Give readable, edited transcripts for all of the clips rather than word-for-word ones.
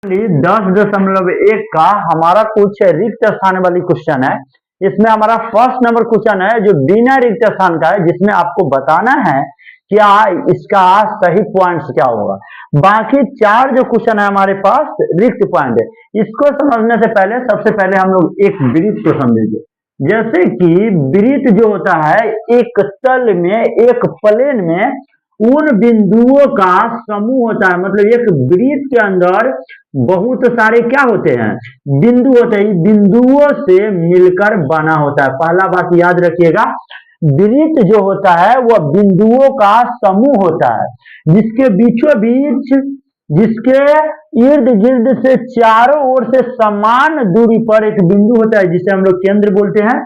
10.1 का हमारा कुछ रिक्त स्थान वाली क्वेश्चन है। इसमें हमारा फर्स्ट नंबर क्वेश्चन है जो बिना रिक्त स्थान का है, जिसमें आपको बताना है क्या इसका सही पॉइंट्स क्या होगा। बाकी 4 जो क्वेश्चन है हमारे पास रिक्त पॉइंट है। इसको समझने से पहले सबसे पहले हम लोग एक वृत्त को समझेंगे। जैसे कि वृत्त जो होता है एक तल में, एक प्लेन में उन बिंदुओं का समूह होता है। मतलब एक वृत्त के अंदर बहुत सारे क्या होते हैं, बिंदु होते हैं। बिंदुओं से मिलकर बना होता है। पहला बात याद रखिएगा, वृत्त जो होता है वह बिंदुओं का समूह होता है, जिसके बीचों बीच, जिसके इर्द गिर्द से चारों ओर से समान दूरी पर एक बिंदु होता है, जिसे हम लोग केंद्र बोलते हैं।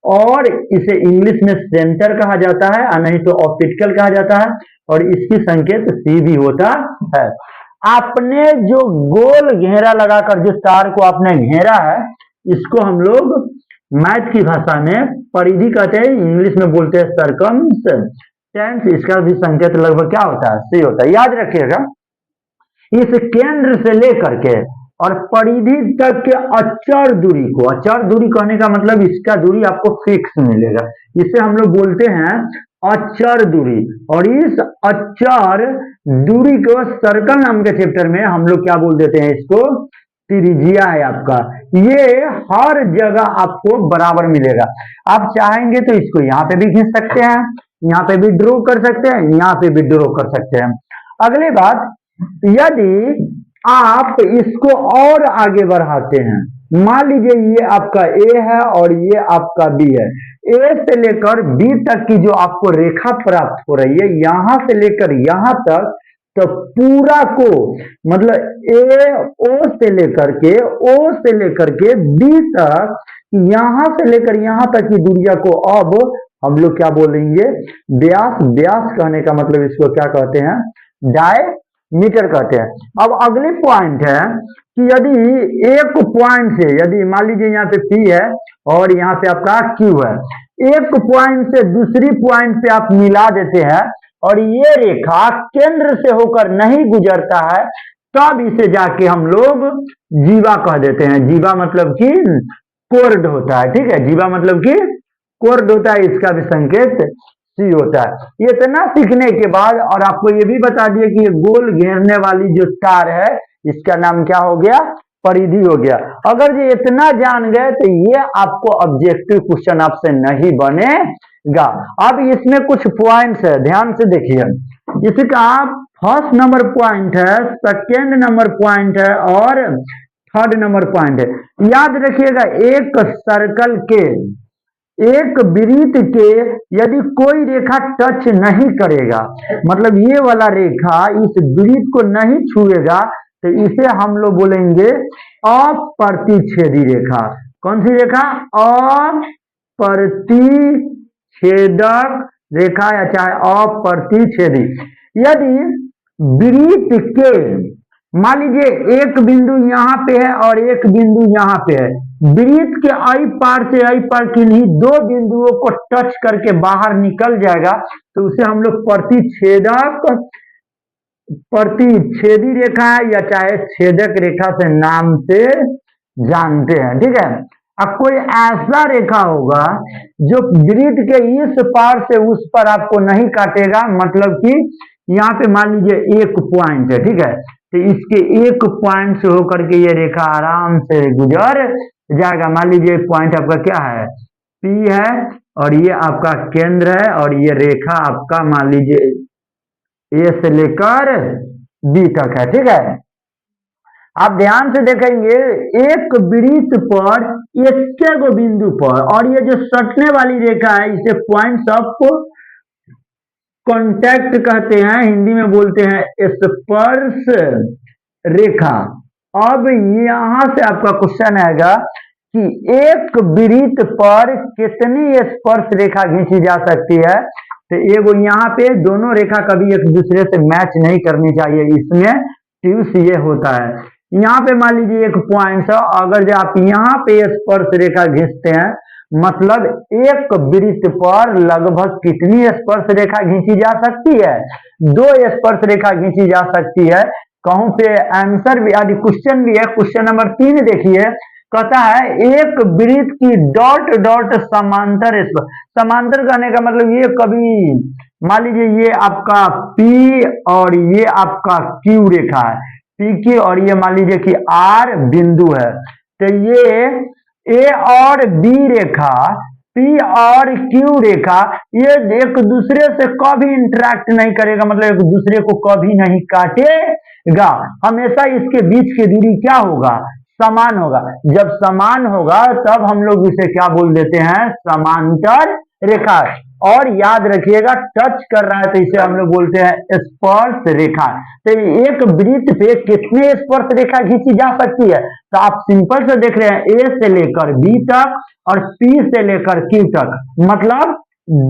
और इसे इंग्लिश में सेंटर कहा जाता है, और नहीं तो ऑप्टिकल कहा जाता है। और इसकी संकेत सी भी होता है। आपने जो गोल घेरा लगाकर जो तार को आपने घेरा है, इसको हम लोग मैथ की भाषा में परिधि कहते हैं, इंग्लिश में बोलते हैं सर्कमस्टेंस। इसका भी संकेत लगभग क्या होता है, सी होता है। याद रखिएगा, इस केंद्र से लेकर के और परिधि तक के अचर दूरी को, अचर दूरी कहने का मतलब इसका दूरी आपको फिक्स मिलेगा, इसे हम लोग बोलते हैं अचर दूरी। और इस अचर दूरी को सर्कल नाम के चैप्टर में हम लोग क्या बोल देते हैं, इसको त्रिज्या है आपका। ये हर जगह आपको बराबर मिलेगा। आप चाहेंगे तो इसको यहाँ पे भी खींच सकते हैं, यहाँ पे भी ड्रॉ कर सकते हैं, यहाँ पे भी ड्रॉ कर सकते हैं। अगली बात, यदि आप इसको और आगे बढ़ाते हैं, मान लीजिए ये आपका ए है और ये आपका बी है। ए से लेकर बी तक की जो आपको रेखा प्राप्त हो रही है, यहां से लेकर यहां तक, तो पूरा को मतलब ए ओ से लेकर के बी तक, यहां से लेकर यहां तक की दूरिया को अब हम लोग क्या बोलेंगे, व्यास। व्यास कहने का मतलब इसको क्या कहते हैं, डायमीटर कहते हैं। अब अगली पॉइंट है कि यदि एक पॉइंट से, यदि मान लीजिए यहाँ पे P है और यहाँ पे आपका Q है, एक पॉइंट से दूसरी पॉइंट पे आप मिला देते हैं और ये रेखा केंद्र से होकर नहीं गुजरता है, तब इसे जाके हम लोग जीवा कह देते हैं। जीवा मतलब कि कोर्ड होता है, ठीक है। जीवा मतलब कि कोर्ड होता है, इसका भी संकेत सी होता है। ये इतना सीखने के बाद और आपको ये भी बता दिए कि ये गोल घेरने वाली जो तार है, इसका नाम क्या हो गया, परिधि हो गया। अगर ये इतना जान गए तो ये आपको ऑब्जेक्टिव क्वेश्चन आपसे नहीं बनेगा। अब इसमें कुछ पॉइंट्स है, ध्यान से देखिए। इसका फर्स्ट नंबर पॉइंट है, सेकेंड नंबर पॉइंट है और थर्ड नंबर पॉइंट है। याद रखिएगा, एक सर्कल के, एक वृत्त के यदि कोई रेखा टच नहीं करेगा, मतलब ये वाला रेखा इस वृत्त को नहीं छुएगा, तो इसे हम लोग बोलेंगे अप्रतिच्छेदी रेखा। कौन सी रेखा, अप्रतिच्छेदक रेखा या चाहे अप्रतिच्छेदी। यदि वृत्त के मान लीजिए एक बिंदु यहाँ पे है और एक बिंदु यहाँ पे है, वृत्त के आई पार से आई पार किन्हीं दो बिंदुओं को टच करके बाहर निकल जाएगा, तो उसे हम लोग प्रतिच्छेदी रेखा या चाहे छेदक रेखा से नाम से जानते हैं, ठीक है। अब कोई ऐसा रेखा होगा जो वृत्त के इस पार से उस पर आपको नहीं काटेगा, मतलब कि यहाँ पे मान लीजिए एक पॉइंट है, ठीक है, तो इसके एक पॉइंट से होकर के ये रेखा आराम से गुजर जाएगा। मान लीजिए पॉइंट आपका क्या है, P है और ये आपका केंद्र है और ये रेखा आपका मान लीजिए A से लेकर B तक है, ठीक है। आप ध्यान से देखेंगे, एक वृत्त पर एक गो बिंदु पर, और ये जो सटने वाली रेखा है इसे पॉइंट्स ऑफ कांटेक्ट कहते हैं, हिंदी में बोलते हैं स्पर्श रेखा। अब यहां से आपका क्वेश्चन आएगा कि एक वृत्त पर कितनी स्पर्श रेखा खींची जा सकती है। तो एगो यहाँ पे दोनों रेखा कभी एक दूसरे से मैच नहीं करनी चाहिए, इसमें ट्यूस ये होता है। यहाँ पे मान लीजिए एक पॉइंट है, अगर जो आप यहाँ पे स्पर्श रेखा खींचते हैं, मतलब एक वृत्त पर लगभग कितनी स्पर्श रेखा खींची जा सकती है, 2 स्पर्श रेखा खींची जा सकती है। कहूं पे आंसर भी आदि क्वेश्चन भी है। क्वेश्चन नंबर 3 देखिए, कहता है एक वृत्त की डॉट डॉट समांतर समांतर कहने का मतलब ये कभी मान लीजिए ये आपका P और ये आपका Q रेखा है, P की, और ये मान लीजिए कि R बिंदु है, तो ये A और B रेखा, P और Q रेखा, ये एक दूसरे से कभी इंटरेक्ट नहीं करेगा, मतलब एक दूसरे को कभी नहीं काटेगा, हमेशा इसके बीच की दूरी क्या होगा, समान होगा। जब समान होगा तब हम लोग इसे क्या बोल देते हैं, समांतर रेखा। और याद रखिएगा टच कर रहा है तो इसे हम लोग बोलते हैं स्पर्श रेखा। तो एक वृत्त पे कितने स्पर्श रेखा खींची जा सकती है, तो आप सिंपल से देख रहे हैं, ए से लेकर बी तक और पी से लेकर क्यू तक, मतलब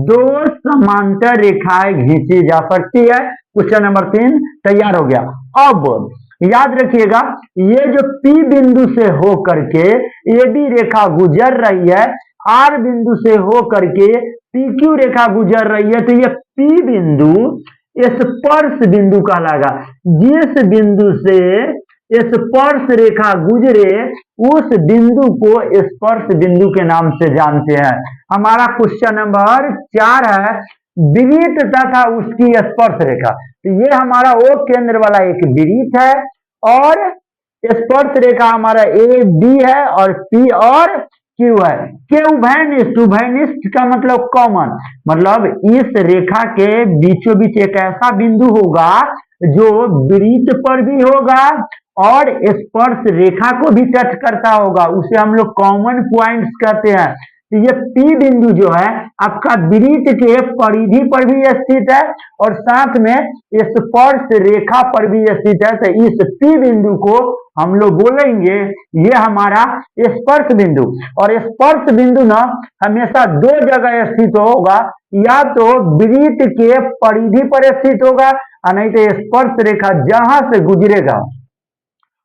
2 समांतर रेखाएं खींची जा सकती है। क्वेश्चन नंबर 3 तैयार हो गया। अब याद रखिएगा ये जो P बिंदु से होकर के AB रेखा गुजर रही है, R बिंदु से होकर के PQ रेखा गुजर रही है, तो ये P बिंदु स्पर्श बिंदु कहलाएगा। जिस बिंदु से स्पर्श रेखा गुजरे उस बिंदु को स्पर्श बिंदु के नाम से जानते हैं। हमारा क्वेश्चन नंबर 4 है वृत्त तथा उसकी स्पर्श रेखा। तो ये हमारा O केंद्र वाला एक वृत्त है और स्पर्श रेखा हमारा ए बी है और P और Q है। के उभयनिष्ठ, उभयनिष्ठ का मतलब कॉमन, मतलब इस रेखा के बीचों बीच एक ऐसा बिंदु होगा जो वृत्त पर भी होगा और स्पर्श रेखा को भी टच करता होगा, उसे हम लोग कॉमन पॉइंट्स कहते हैं। तो ये P बिंदु जो है आपका वृत्त के परिधि पर भी स्थित है और साथ में स्पर्श रेखा पर भी स्थित है। तो इस P बिंदु को हम लोग बोलेंगे ये हमारा स्पर्श बिंदु। और स्पर्श बिंदु ना हमेशा 2 जगह स्थित होगा, या तो वृत्त के परिधि पर स्थित होगा और नहीं तो स्पर्श रेखा जहां से गुजरेगा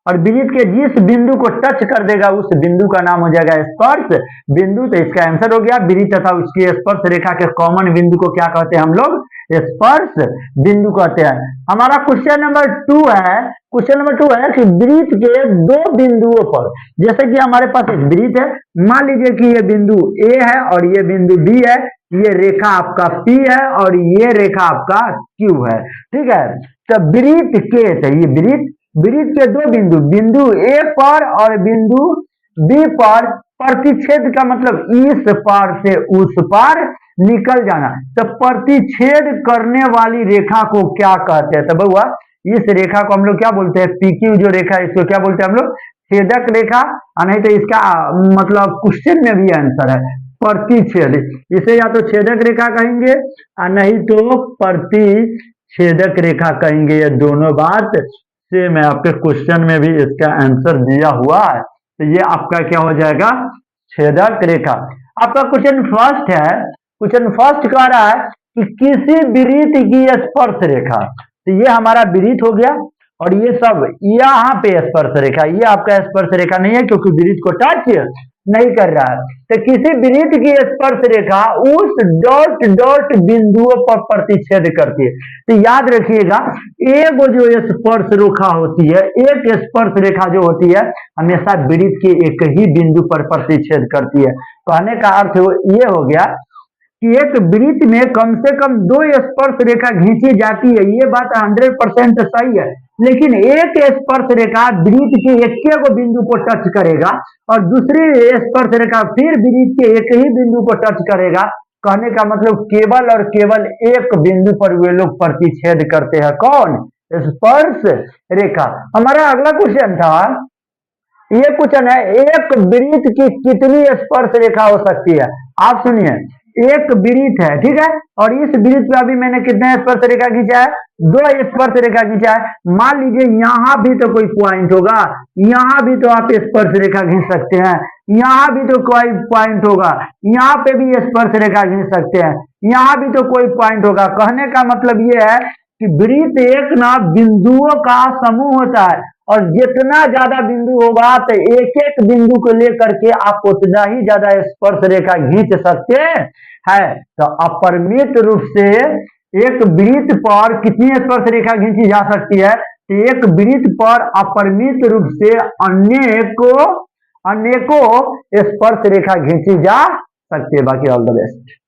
और वृत्त के जिस बिंदु को टच कर देगा उस बिंदु का नाम हो जाएगा स्पर्श बिंदु। तो इसका आंसर हो गया वृत्त तथा उसकी स्पर्श रेखा के कॉमन बिंदु को क्या कहते हैं हम लोग, स्पर्श बिंदु कहते हैं। हमारा क्वेश्चन नंबर 2 है, क्वेश्चन नंबर 2 है कि वृत्त के 2 बिंदुओं पर, जैसे कि हमारे पास एक वृत्त है, मान लीजिए कि ये बिंदु A है और ये बिंदु B है, ये रेखा आपका P है और ये रेखा आपका Q है, ठीक है। तो वृत्त के, तो ये वृत्त के 2 बिंदु, बिंदु A पर और बिंदु B पर प्रतिच्छेद का मतलब इस पार से उस पार निकल जाना। तो प्रतिच्छेद करने वाली रेखा को क्या कहते हैं, तो बउआ इस रेखा को हम लोग क्या बोलते हैं, PQ जो रेखा है इसको क्या बोलते हैं हम लोग, छेदक रेखा। और नहीं तो इसका मतलब क्वेश्चन में भी आंसर है प्रतिच्छेद, इसे या तो छेदक रेखा कहेंगे और नहीं तो प्रतिच्छेदक रेखा कहेंगे। ये दोनों बात से मैं आपके क्वेश्चन में भी इसका आंसर दिया हुआ है। तो ये आपका क्या हो जाएगा, छेदक रेखा। आपका क्वेश्चन फर्स्ट है, क्वेश्चन फर्स्ट कह रहा है कि किसी वृत्त की स्पर्श रेखा, तो ये हमारा वृत्त हो गया और ये सब यहाँ पे स्पर्श रेखा, ये आपका स्पर्श रेखा नहीं है क्योंकि वृत्त को टच नहीं कर रहा है। तो किसी वृत्त की स्पर्श रेखा उस डॉट डॉट बिंदुओं पर प्रतिच्छेद करती है। तो याद रखिएगा एक जो स्पर्श रेखा होती है, एक स्पर्श रेखा जो होती है हमेशा वृत्त के एक ही बिंदु पर प्रतिच्छेद करती है। कहने का अर्थ ये हो गया कि एक वृत्त में कम से कम 2 स्पर्श रेखा खींची जाती है, ये बात 100% सही है। लेकिन एक स्पर्श रेखा वृत्त के एक को बिंदु को टच करेगा और दूसरी स्पर्श रेखा फिर वृत्त के एक ही बिंदु को टच करेगा। कहने का मतलब केवल और केवल एक बिंदु पर वे लोग प्रतिच्छेद करते हैं, कौन, स्पर्श रेखा। हमारा अगला क्वेश्चन था, ये क्वेश्चन है एक वृत्त की कितनी स्पर्श रेखा हो सकती है। आप सुनिए, एक वृत्त है, ठीक है, और इस वृत्त पे अभी मैंने कितने स्पर्श रेखा खींचा है, 2 स्पर्श रेखा खींचा है। मान लीजिए यहाँ भी तो कोई पॉइंट होगा, यहाँ भी तो आप स्पर्श रेखा खींच सकते हैं, यहाँ भी तो कोई पॉइंट होगा, यहाँ पे भी स्पर्श रेखा खींच सकते हैं, यहाँ भी तो कोई पॉइंट होगा। कहने का मतलब ये है कि वृत्त एक ना बिंदुओं का समूह होता है और जितना ज्यादा बिंदु होगा तो एक एक बिंदु को लेकर के आप उतना ही ज्यादा स्पर्श रेखा खींच सकते हैं। तो अपरिमित रूप से एक वृत्त पर कितनी स्पर्श रेखा खींची जा सकती है, एक वृत्त पर अपरिमित रूप से अनेकों स्पर्श रेखा खींची जा सकती है। बाकी ऑल द बेस्ट।